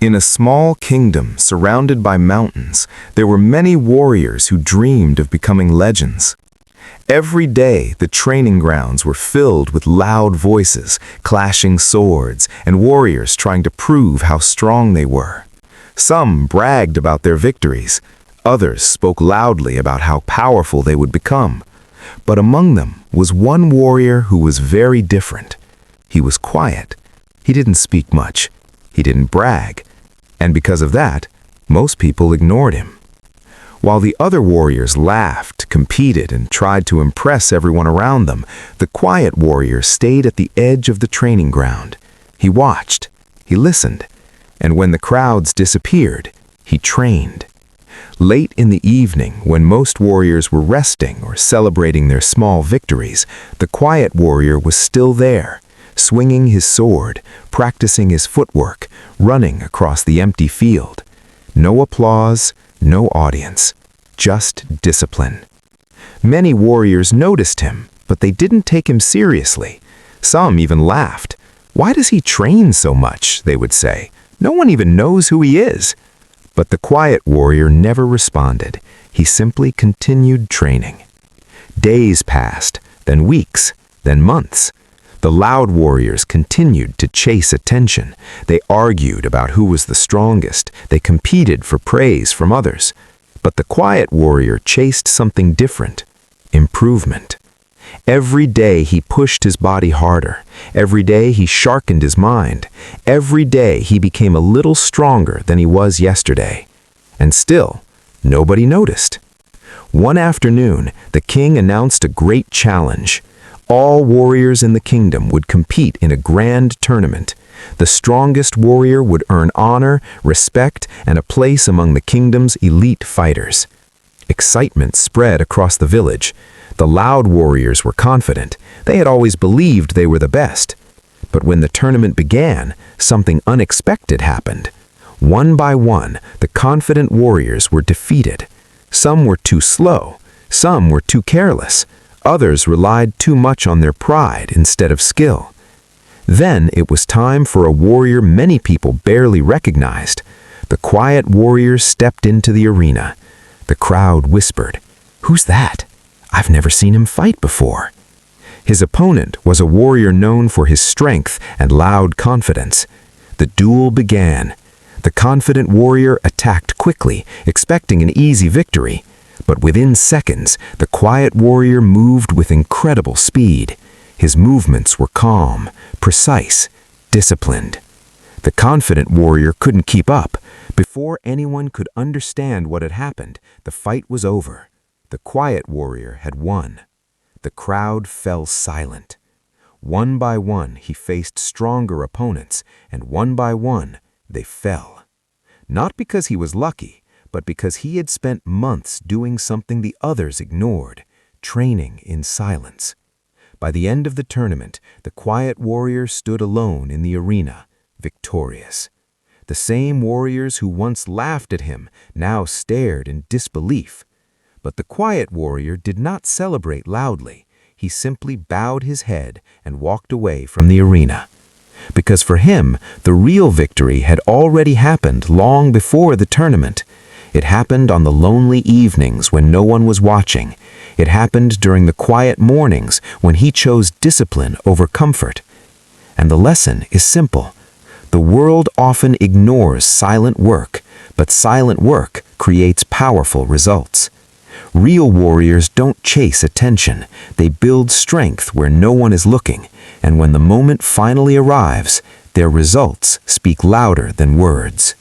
In a small kingdom surrounded by mountains, there were many warriors who dreamed of becoming legends. Every day, the training grounds were filled with loud voices, clashing swords, and warriors trying to prove how strong they were. Some bragged about their victories. Others spoke loudly about how powerful they would become. But among them was one warrior who was very different. He was quiet. He didn't speak much. He didn't brag. And because of that, most people ignored him. While the other warriors laughed, competed, and tried to impress everyone around them, the quiet warrior stayed at the edge of the training ground. He watched, he listened, and when the crowds disappeared, he trained. Late in the evening, when most warriors were resting or celebrating their small victories, the quiet warrior was still there, swinging his sword, practicing his footwork, running across the empty field. No applause, no audience, just discipline. Many warriors noticed him, but they didn't take him seriously. Some even laughed. "Why does he train so much?" they would say. "No one even knows who he is." But the quiet warrior never responded. He simply continued training. Days passed, then weeks, then months. The loud warriors continued to chase attention. They argued about who was the strongest. They competed for praise from others. But the quiet warrior chased something different: improvement. Every day he pushed his body harder. Every day he sharpened his mind. Every day he became a little stronger than he was yesterday. And still, nobody noticed. One afternoon, the king announced a great challenge. All warriors in the kingdom would compete in a grand tournament. The strongest warrior would earn honor, respect, and a place among the kingdom's elite fighters. Excitement spread across the village. The loud warriors were confident. They had always believed they were the best. But when the tournament began, something unexpected happened. One by one, the confident warriors were defeated. Some were too slow. Some were too careless. Others relied too much on their pride instead of skill. Then it was time for a warrior many people barely recognized. The quiet warrior stepped into the arena. The crowd whispered, "Who's that? I've never seen him fight before." His opponent was a warrior known for his strength and loud confidence. The duel began. The confident warrior attacked quickly, expecting an easy victory. But within seconds, the quiet warrior moved with incredible speed. His movements were calm, precise, disciplined. The confident warrior couldn't keep up. Before anyone could understand what had happened, the fight was over. The quiet warrior had won. The crowd fell silent. One by one, he faced stronger opponents, and one by one, they fell. Not because he was lucky, but because he had spent months doing something the others ignored, training in silence. By the end of the tournament, the quiet warrior stood alone in the arena, victorious. The same warriors who once laughed at him now stared in disbelief. But the quiet warrior did not celebrate loudly. He simply bowed his head and walked away from the arena. Because for him, the real victory had already happened long before the tournament. It happened on the lonely evenings when no one was watching. It happened during the quiet mornings when he chose discipline over comfort. And the lesson is simple. The world often ignores silent work, but silent work creates powerful results. Real warriors don't chase attention. They build strength where no one is looking, and when the moment finally arrives, their results speak louder than words.